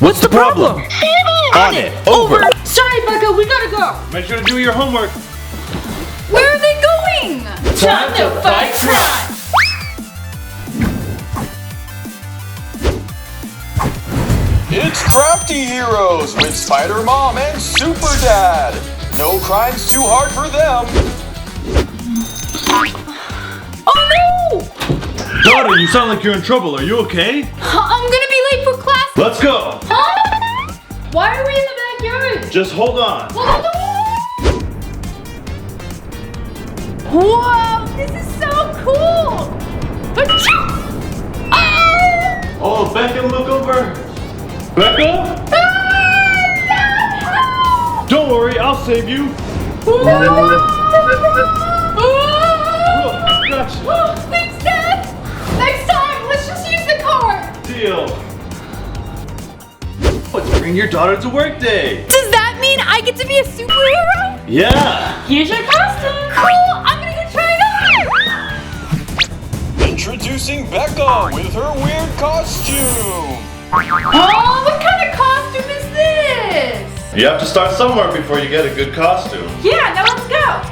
What's the problem? On it. Over. Sorry, Becca, we gotta go. Make sure to do your homework. Where are they going? Time to fight crime. It's Crafty Heroes with Spider Mom and Super Dad. No crime's too hard for them. Oh no! Daughter, you sound like you're in trouble. Are you okay? I'm gonna be late for class. Let's go. Huh? Why are we in the backyard? Just hold on. Whoa, this is so cool! Ah! Oh, Becca, look over. Becca? Ah, Don't worry, I'll save you. no! Gosh. Thanks, Dad! Next time, let's just use the car! Deal. Let's bring your daughter to work day. Does that mean I get to be a superhero? Yeah. Here's your costume! Cool! I'm gonna go try it on! Introducing Becca with her weird costume. Oh, what kind of costume is this? You have to start somewhere before you get a good costume. Yeah, now let's go!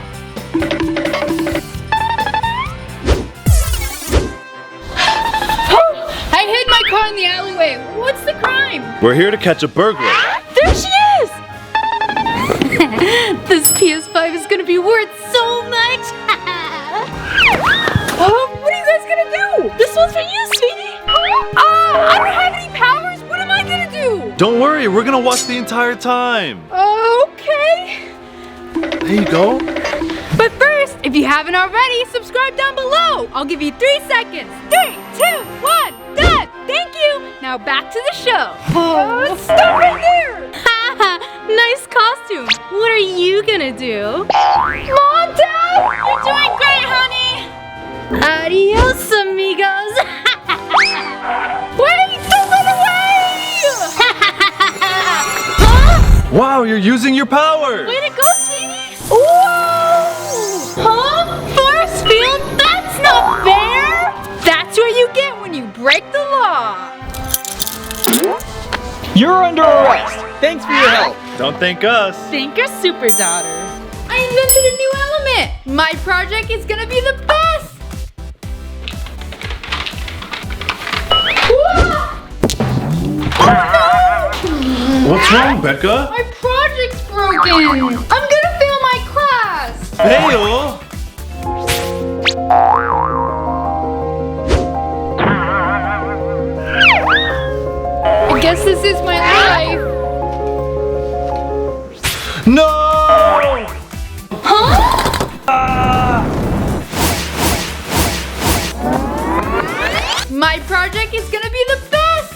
I hid my car in the alleyway. What's the crime? We're here to catch a burglar. There she is! This PS5 is gonna be worth so much! What are you guys gonna do? This one's for you, Sweedee! I don't have any powers! What am I gonna do? Don't worry, we're gonna watch the entire time. Okay. There you go. But first, if you haven't already, subscribe down below! I'll give you 3 seconds. 3, 2, 1, done! Thank you! Now back to the show. Stop right there! Haha, nice costume. What are you gonna do? Mom, Dad! You're doing great, honey! Adios, amigos! Wait! Don't run away! Huh? Wow, you're using your power. Way to go, Sweedee! Whoa! Huh? Force field? That's not fair! That's what you get when you break the law! You're under arrest. Thanks for your help. Don't thank us. Thank your super daughter. I invented a new element! My project is gonna be the best! Whoa! Oh no! What's wrong, Becca? My project's broken! I'm gonna fail my class! Fail? I guess this is my life. No! Huh? My project is gonna be the best!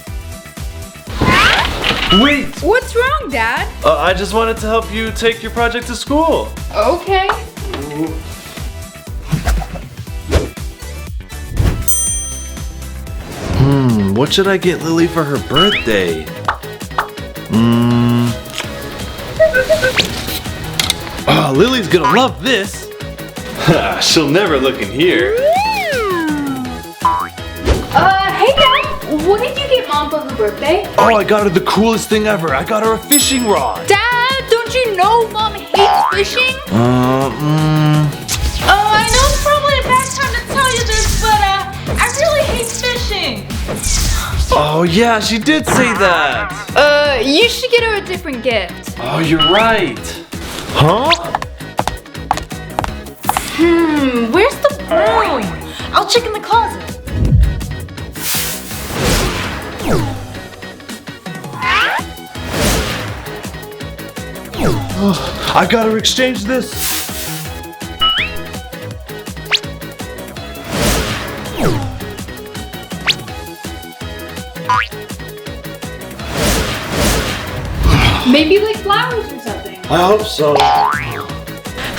Wait! What's wrong, Dad? I just wanted to help you take your project to school. Okay. What should I get Lily for her birthday? Oh, Lily's gonna love this. She'll never look in here. Hey Dad, what did you get Mom for her birthday? Oh, I got her the coolest thing ever. I got her a fishing rod. Dad, don't you know Mom hates fishing? I know it's probably a bad time to tell you this, but I really hate fishing. Oh yeah, she did say that. You should get her a different gift. Oh, you're right. Huh? Where's the broom? I'll check in the closet. I gotta exchange this. Maybe like flowers or something. I hope so.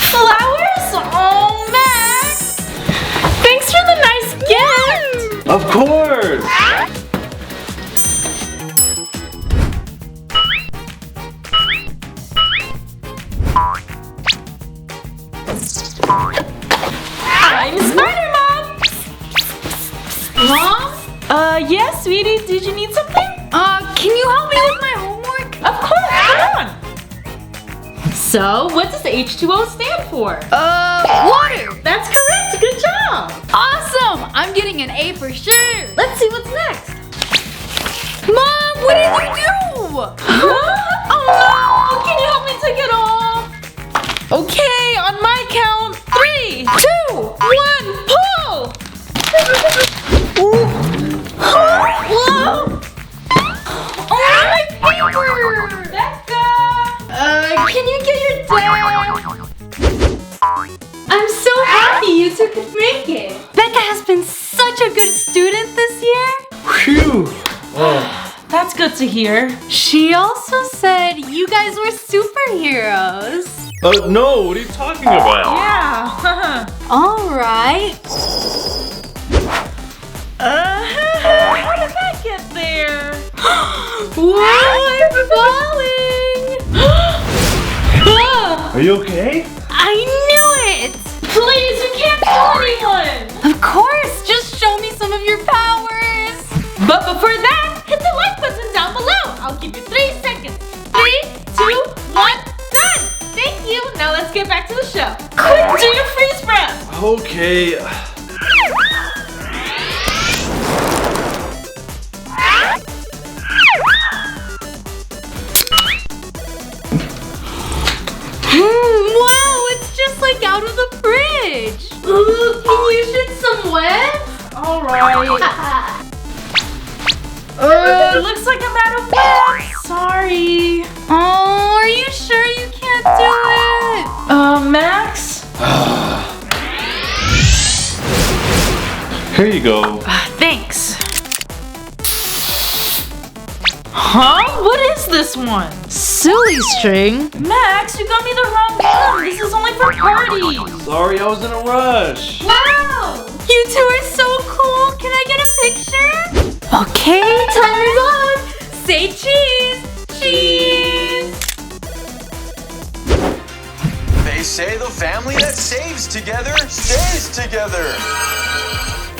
Flowers? Oh, Max! Thanks for the nice gift! Of course. I'm Spider-Mom! Mom? Yeah, sweetie, did you need something? Can you help me with my So, what does H2O stand for? Water. That's correct. Good job. Awesome. I'm getting an A for sure. Let's see what's next. Mom, what did you do? Huh? Oh no! Can you help me take it off? Okay, on my count. 3, 2, 1, pull! Whoa! Oh, my paper! Becca! Can you get your dad? I'm so happy you two could make it. Becca has been such a good student this year. Phew. Oh. That's good to hear. She also said you guys were superheroes. No, what are you talking about? Yeah. All right. How did that get there? Whoa, I'm falling! Are you okay? I knew it. Please, you can't tell anyone! Of course, just show me some of your powers. But before that, hit the like button down below. I'll give you 3 seconds. 3, 2, 1, done! Thank you. Now let's get back to the show. Quick, do your freeze breath. Okay. Wow, it's just like out of the fridge. Ooh, can you shoot some wet? All right. Looks like I'm out of wet. Sorry. Oh, are you sure you can't do it? Max? Here you go. Thanks. Huh? What is this one? Silly string. Max, you got me the wrong one. This is only for parties. Sorry, I was in a rush. Wow! You two are so cool. Can I get a picture? Okay, time is up. Say cheese. Cheese. They say the family that saves together stays together.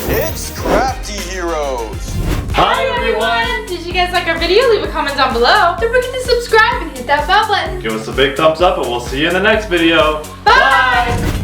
It's Crafty Heroes. Hi everyone! Did you guys like our video? Leave a comment down below. Don't forget to subscribe and hit that bell button. Give us a big thumbs up and we'll see you in the next video. Bye!